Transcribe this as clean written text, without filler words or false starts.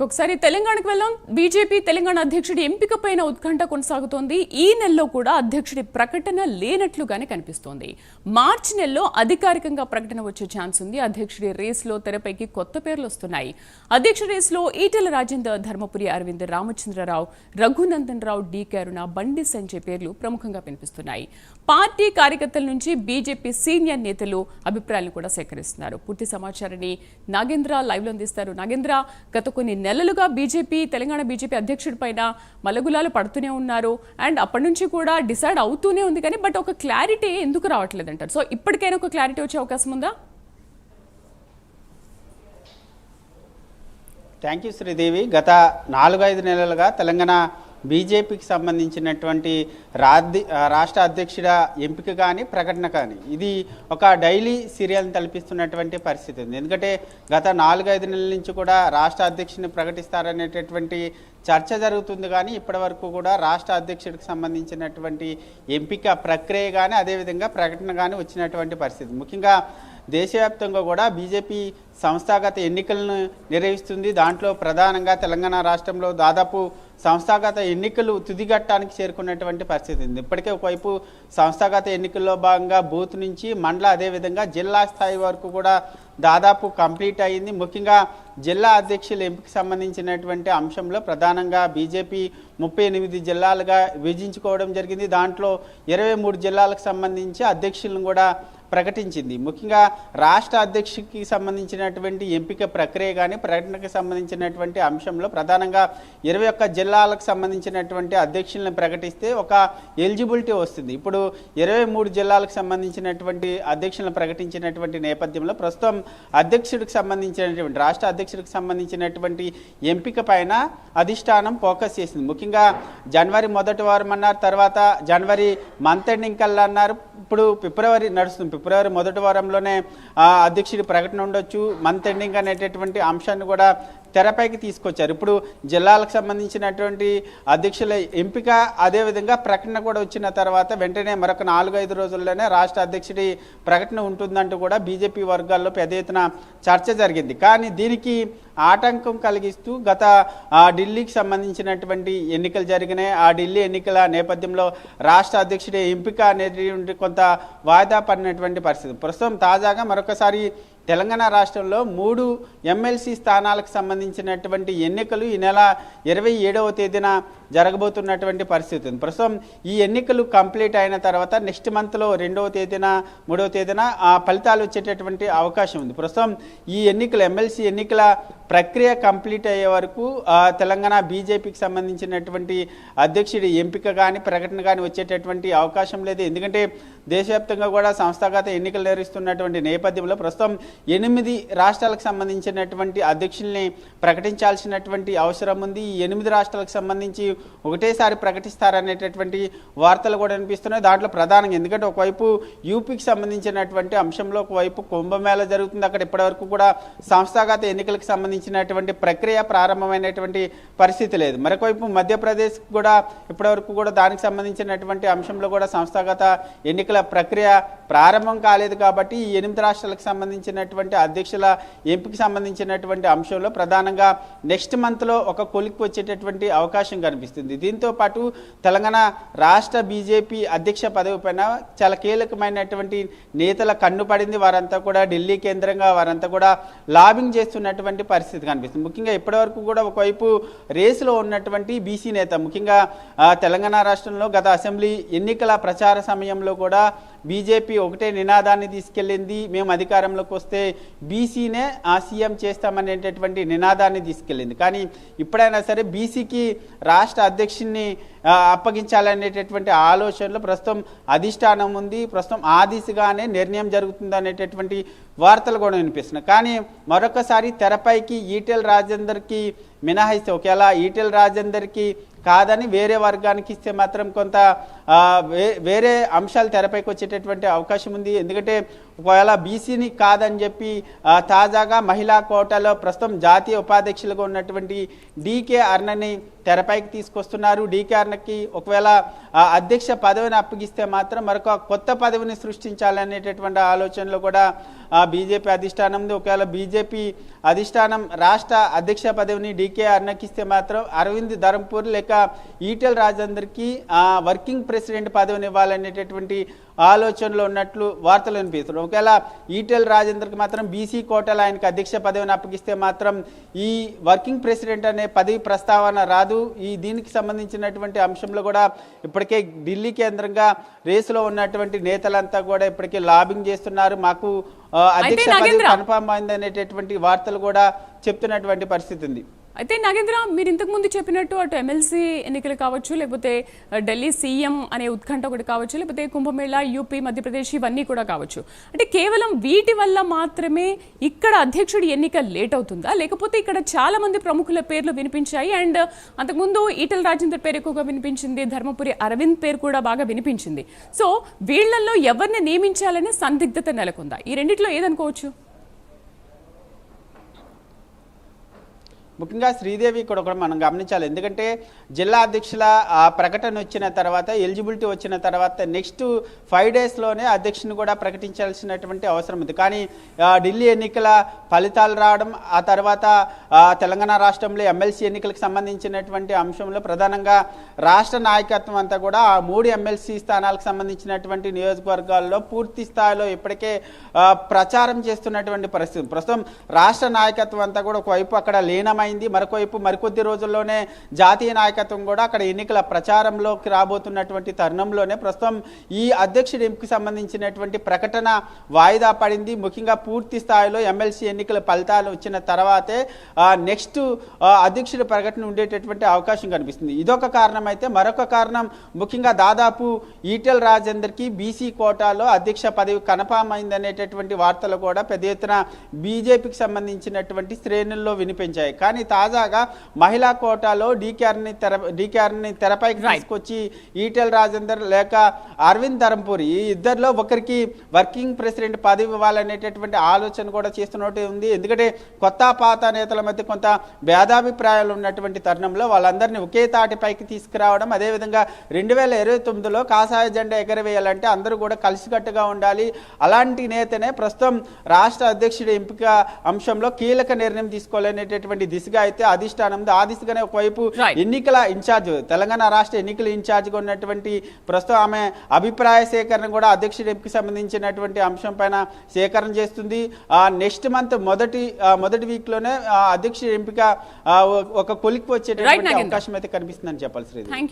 ఒకసారి తెలంగాణకు వెళ్దాం. బీజేపీ తెలంగాణ అధ్యక్షుడి ఎంపిక పైన ఉత్కంఠ కొనసాగుతోంది. ఈ నెలలో కూడా అధ్యక్షుడి ప్రకటన లేనట్లుగానే కనిపిస్తోంది. మార్చి నెలలో అధికారికంగా ప్రకటన వచ్చే ఛాన్స్ ఉంది. అధ్యక్షుడి రేసులో తెరపైకి కొత్త పేర్లు వస్తున్నాయి. అధ్యక్ష రేసులో ఈటెల రాజేందర్, ధర్మపురి అరవింద్, రామచంద్రరావు, రఘునందన్ రావు, డీకే అరుణ, బండి సంజయ్ పేర్లు ప్రముఖంగా వినిపిస్తున్నాయి. పార్టీ కార్యకర్తల నుంచి బీజేపీ సీనియర్ నేతలు అభిప్రాయాలను కూడా సేకరిస్తున్నారు. పూర్తి సమాచారాన్ని నాగేంద్ర లైవ్ లో అందిస్తారు. నాగేంద్ర, గత కొన్ని నెలలుగా తెలంగాణ బీజేపీ అధ్యక్షుడి పైన మలగులాలు పడుతూనే ఉన్నారు. అండ్ అప్పటి నుంచి కూడా డిసైడ్ అవుతూనే ఉంది, కానీ బట్ ఒక క్లారిటీ ఎందుకు రావట్లేదు అంటారు. సో ఇప్పటికైనా ఒక క్లారిటీ వచ్చే అవకాశం ఉందా? Thank you Sridevi. గత 4-5 నెలలుగా తెలంగాణ బీజేపీకి సంబంధించినటువంటి రాష్ట్ర అధ్యక్షుడ ఎంపిక కానీ ప్రకటన కానీ ఇది ఒక డైలీ సీరియల్ని తలపిస్తున్నటువంటి పరిస్థితి ఉంది. ఎందుకంటే గత 4-5 నెలల నుంచి కూడా రాష్ట్ర అధ్యక్షుని ప్రకటిస్తారనేటటువంటి చర్చ జరుగుతుంది, కానీ ఇప్పటి వరకు కూడా రాష్ట్ర అధ్యక్షుడికి సంబంధించినటువంటి ఎంపిక ప్రక్రియ కానీ అదేవిధంగా ప్రకటన కానీ వచ్చినటువంటి పరిస్థితి. ముఖ్యంగా దేశవ్యాప్తంగా కూడా బీజేపీ సంస్థాగత ఎన్నికలను నిర్వహిస్తుంది. దాంట్లో ప్రధానంగా తెలంగాణ రాష్ట్రంలో దాదాపు సంస్థాగత ఎన్నికలు తుదిఘట్టానికి చేరుకున్నటువంటి పరిస్థితి ఉంది. ఇప్పటికే ఒకవైపు సంస్థాగత ఎన్నికల్లో భాగంగా బూత్ నుంచి మండల అదేవిధంగా జిల్లా స్థాయి వరకు కూడా దాదాపు కంప్లీట్ అయ్యింది. ముఖ్యంగా జిల్లా అధ్యక్షుల ఎంపిక సంబంధించినటువంటి అంశంలో ప్రధానంగా బీజేపీ 38 జిల్లాలుగా విభజించుకోవడం జరిగింది. దాంట్లో 23 జిల్లాలకు సంబంధించి అధ్యక్షులను కూడా ప్రకటించింది. ముఖ్యంగా రాష్ట్ర అధ్యక్షుడికి సంబంధించినటువంటి ఎంపిక ప్రక్రియ కానీ ప్రకటనకు సంబంధించినటువంటి అంశంలో ప్రధానంగా 21 జిల్లాలకు సంబంధించినటువంటి అధ్యక్షులను ప్రకటిస్తే ఒక ఎలిజిబిలిటీ వస్తుంది. ఇప్పుడు 23 జిల్లాలకు సంబంధించినటువంటి అధ్యక్షులను ప్రకటించినటువంటి నేపథ్యంలో ప్రస్తుతం అధ్యక్షుడికి సంబంధించినటువంటి రాష్ట్ర అధ్యక్షుడికి సంబంధించినటువంటి ఎంపిక పైన అధిష్టానం ఫోకస్ చేసింది. ముఖ్యంగా జనవరి మొదటి వారం అన్నారు, తర్వాత జనవరి మంత్ ఎండింగ్ కల్లా అన్నారు. ఇప్పుడు ఫిబ్రవరి నడుస్తుంది. ఫిబ్రవరి మొదటి వారంలోనే అధ్యక్షుడి ప్రకటన ఉండొచ్చు, మంత్ ఎండింగ్ అనేటటువంటి అంశాన్ని కూడా తెరపైకి తీసుకొచ్చారు. ఇప్పుడు జిల్లాలకు సంబంధించినటువంటి అధ్యక్షుల ఎంపిక అదేవిధంగా ప్రకటన కూడా వచ్చిన తర్వాత వెంటనే మరొక 4-5 రోజుల్లోనే రాష్ట్ర అధ్యక్షుడి ప్రకటన ఉంటుందంటూ కూడా బీజేపీ వర్గాల్లో పెద్ద ఎత్తున చర్చ జరిగింది. కానీ దీనికి ఆటంకం కలిగిస్తూ గత ఢిల్లీకి సంబంధించినటువంటి ఎన్నికలు జరిగినాయి. ఆ ఢిల్లీ ఎన్నికల నేపథ్యంలో రాష్ట్ర అధ్యక్షుడి ఎంపిక అనేది కొంత వాయిదా పడినటువంటి పరిస్థితి. ప్రస్తుతం తాజాగా మరొకసారి తెలంగాణ రాష్ట్రంలో 3 ఎమ్మెల్సీ స్థానాలకు సంబంధించినటువంటి ఎన్నికలు ఈ నెల 27వ తేదీన జరగబోతున్నటువంటి పరిస్థితి ఉంది. ప్రస్తుతం ఈ ఎన్నికలు కంప్లీట్ అయిన తర్వాత నెక్స్ట్ మంత్లో 2వ తేదీన 3వ తేదీన ఆ ఫలితాలు వచ్చేటటువంటి అవకాశం ఉంది. ప్రస్తుతం ఈ ఎన్నికలు ఎమ్మెల్సీ ఎన్నికల ప్రక్రియ కంప్లీట్ అయ్యే వరకు తెలంగాణ బీజేపీకి సంబంధించినటువంటి అధ్యక్షుడి ఎంపిక కానీ ప్రకటన కానీ వచ్చేటటువంటి అవకాశం లేదు. ఎందుకంటే దేశవ్యాప్తంగా కూడా సంస్థాగత ఎన్నికలు నిర్వహిస్తున్నటువంటి నేపథ్యంలో ప్రస్తుతం 8 రాష్ట్రాలకు సంబంధించినటువంటి అధ్యక్షుల్ని ప్రకటించాల్సినటువంటి అవసరం ఉంది. ఈ 8 రాష్ట్రాలకు సంబంధించి ఒకటేసారి ప్రకటిస్తారనేటటువంటి వార్తలు కూడా వినిపిస్తున్నాయి. దాంట్లో ప్రధానంగా ఎందుకంటే ఒకవైపు యూపీకి సంబంధించినటువంటి అంశంలో ఒకవైపు కుంభమేళ జరుగుతుంది. అక్కడ ఇప్పటివరకు కూడా సంస్థాగత ఎన్నికలకు సంబంధించినటువంటి ప్రక్రియ ప్రారంభమైనటువంటి పరిస్థితి లేదు. మరొకవైపు మధ్యప్రదేశ్ కూడా ఇప్పటివరకు కూడా దానికి సంబంధించినటువంటి అంశంలో కూడా సంస్థాగత ఎన్నికల ప్రక్రియ ప్రారంభం కాలేదు. కాబట్టి ఈ 8 రాష్ట్రాలకు సంబంధించినటువంటి అధ్యక్షుల ఎంపిక సంబంధించినటువంటి అంశంలో ప్రధానంగా నెక్స్ట్ మంత్లో ఒక కొలిక్కి వచ్చేటటువంటి అవకాశం కనిపిస్తుంది. దీంతో పాటు తెలంగాణ రాష్ట్ర బీజేపీ అధ్యక్ష పదవి పైన చాలా కీలకమైనటువంటి నేతల కన్ను పడింది. వారంతా కూడా ఢిల్లీ కేంద్రంగా వారంతా కూడా లాబింగ్ చేస్తున్నటువంటి పరిస్థితి కనిపిస్తుంది. ముఖ్యంగా ఇప్పటివరకు కూడా ఒకవైపు రేసులో ఉన్నటువంటి బీసీ నేత ముఖ్యంగా తెలంగాణ రాష్ట్రంలో గత అసెంబ్లీ ఎన్నికల ప్రచార సమయంలో కూడా బీజేపీ ఒకటే నినాదాన్ని తీసుకెళ్ళింది, మేము అధికారంలోకి వస్తే బీసీనే సీఎం చేస్తామనేటటువంటి నినాదాన్ని తీసుకెళ్ళింది. కానీ ఇప్పుడైనా సరే బీసీకి రాష్ట్ర అధ్యక్షుడిని అప్పగించాలనేటటువంటి ఆలోచనలో ప్రస్తుతం అధిష్టానం ఉంది. ప్రస్తుతం ఆ దిశగానే నిర్ణయం జరుగుతుంది అనేటటువంటి వార్తలు కూడా వినిపిస్తున్నాయి. కానీ మరొకసారి తెరపైకి ఈటెల రాజేందర్కి మినహాయిస్తే ఒకవేళ ఈటెల రాజేందర్కి కాదని వేరే వర్గానికి ఇస్తే మాత్రం కొంత వేరే అంశాలు తెరపైకి వచ్చేటటువంటి అవకాశం ఉంది. ఎందుకంటే ఒకవేళ బీసీని కాదని చెప్పి తాజాగా మహిళా కోటాలో ప్రస్తుతం జాతీయ ఉపాధ్యక్షులుగా ఉన్నటువంటి డీకే అరుణని తెరపైకి తీసుకొస్తున్నారు. డీకే అరుణకి ఒకవేళ అధ్యక్ష పదవిని అప్పగిస్తే మాత్రం మరొక కొత్త పదవిని సృష్టించాలనేటటువంటి ఆలోచనలో కూడా బీజేపీ అధిష్టానం ఉంది. ఒకవేళ బీజేపీ అధిష్టానం రాష్ట్ర అధ్యక్ష పదవిని డీకే అరుణకి ఇస్తే మాత్రం అరవింద్ ధరంపూర్ లేక ఈటెల రాజేందర్కి వర్కింగ్ ప్రెసిడెంట్ పదవిని ఇవ్వాలనేటటువంటి ఆలోచనలో ఉన్నట్లు వార్తలు వినిపిస్తున్నాయి. ఒకవేళ ఈటెల రాజేందర్కి మాత్రం బీసీ కోటాలో ఆయనకు అధ్యక్ష పదవిని అప్పగిస్తే మాత్రం ఈ వర్కింగ్ ప్రెసిడెంట్ అనే పదవి ప్రస్తావన రాదు. దీనికి సంబంధించినటువంటి అంశంలో కూడా ఇప్పటికే ఢిల్లీ కేంద్రంగా రేసులో ఉన్నటువంటి నేతలంతా కూడా ఇప్పటికే లాబింగ్ చేస్తున్నారు. మాకు అధ్యక్ష పదవి కన్ఫర్మ్ అయింది అనేటటువంటి వార్తలు కూడా చెప్తున్నటువంటి పరిస్థితి ఉంది. అయితే నాగేంద్ర, మీరు ఇంతకు ముందు చెప్పినట్టు అటు ఎమ్మెల్సీ ఎన్నికలు కావచ్చు, లేకపోతే ఢిల్లీ సీఎం అనే ఉత్కంఠ ఒకటి కావచ్చు, లేకపోతే కుంభమేళా, యూపీ, మధ్యప్రదేశ్ ఇవన్నీ కూడా కావచ్చు. అంటే కేవలం వీటి వల్ల మాత్రమే ఇక్కడ అధ్యక్షుడి ఎన్నిక లేట్ అవుతుందా, లేకపోతే ఇక్కడ చాలా మంది ప్రముఖుల పేర్లు వినిపించాయి అండ్ అంతకుముందు ఈటెల రాజేందర్ పేరు ఎక్కువగా వినిపించింది, ధర్మపురి అరవింద్ పేరు కూడా బాగా వినిపించింది. సో వీళ్లలో ఎవరిని నియమించాలనే సందిగ్ధత నెలకొందా? ఈ రెండిట్లో ఏదనుకోవచ్చు? ముఖ్యంగా శ్రీదేవి కూడా మనం గమనించాలి. ఎందుకంటే జిల్లా అధ్యక్షుల ప్రకటన వచ్చిన తర్వాత, ఎలిజిబిలిటీ వచ్చిన తర్వాత నెక్స్ట్ 5 డేస్లోనే అధ్యక్షుని కూడా ప్రకటించాల్సినటువంటి అవసరం ఉంది. కానీ ఢిల్లీ ఎన్నికల ఫలితాలు రావడం, ఆ తర్వాత తెలంగాణ రాష్ట్రంలో ఎమ్మెల్సీ ఎన్నికలకు సంబంధించినటువంటి అంశంలో ప్రధానంగా రాష్ట్ర నాయకత్వం అంతా కూడా ఆ 3 ఎమ్మెల్సీ స్థానాలకు సంబంధించినటువంటి నియోజకవర్గాల్లో పూర్తి స్థాయిలో ఇప్పటికే ప్రచారం చేస్తున్నటువంటి పరిస్థితి. ప్రస్తుతం రాష్ట్ర నాయకత్వం అంతా కూడా ఒకవైపు అక్కడ లీనమైంది, మరొకవైపు మరికొద్ది రోజుల్లోనే జాతీయ నాయకత్వం కూడా అక్కడ ఎన్నికల ప్రచారంలోకి రాబోతున్నటువంటి తరుణంలోనే ప్రస్తుతం ఈ అధ్యక్షుడి ఎంపికకు సంబంధించినటువంటి ప్రకటన వాయిదా పడింది. ముఖ్యంగా పూర్తి స్థాయిలో ఎమ్మెల్సీ ఎన్నికల ఫలితాలు వచ్చిన తర్వాతే నెక్స్ట్ అధ్యక్షుడి ప్రకటన ఉండేటటువంటి అవకాశం కనిపిస్తుంది. ఇదొక కారణం. అయితే మరొక కారణం, ముఖ్యంగా దాదాపు ఈటెల రాజేందర్కి బీసీ కోటాలో అధ్యక్ష పదవి కన్ఫర్మ్ అయిందనేటటువంటి వార్తలు కూడా పెద్ద ఎత్తున బీజేపీకి సంబంధించినటువంటి శ్రేణుల్లో వినిపించాయి. కానీ తాజాగా మహిళా కోటాలో డీకే అరుణని తెరపైకి తీసుకొచ్చి ఈటెల రాజేందర్ లేక అరవింద్ ధరంపూరి ఈ ఇద్దరిలో ఒకరికి వర్కింగ్ ప్రెసిడెంట్ పదవి ఇవ్వాలనేటటువంటి ఆలోచన కూడా చేస్తున్నట్టు ఉంది. ఎందుకంటే కొత్త పాత నేతల మధ్య కొంత భేదాభిప్రాయాలు ఉన్నటువంటి తరుణంలో వాళ్ళందరినీ ఒకే తాటిపైకి తీసుకురావడం, అదేవిధంగా 2029లో కాషాయ జెండా ఎగరవేయాలంటే అందరూ కూడా కలిసికట్టుగా ఉండాలి. అలాంటి నేతనే ప్రస్తుతం రాష్ట్ర అధ్యక్షుడి ఎంపిక అంశంలో కీలక నిర్ణయం తీసుకోవాలనేటటువంటి దిశగా అయితే అధిష్టానం ఉంది. ఆ దిశగానే ఒకవైపు ఎన్నికల ఇన్ఛార్జ్, తెలంగాణ రాష్ట్ర ఎన్నికల ఇన్ఛార్జ్గా ఉన్నటువంటి ప్రస్తుతం ఆమె అభిప్రాయ సేకరణ కూడా అధ్యక్షుడి ఎంపికకి సంబంధించినటువంటి అంశం పైన సేకరణ చేస్తుంది. నెక్స్ట్ మంత్ మొదటి వీక్లోనే అధ్యక్షుడి ఎంపిక ఒక కొలిక్కి వచ్చేటటువంటి అవకాశం అయితే కనిపిస్తుందని చెప్పాలి శ్రీదేవి.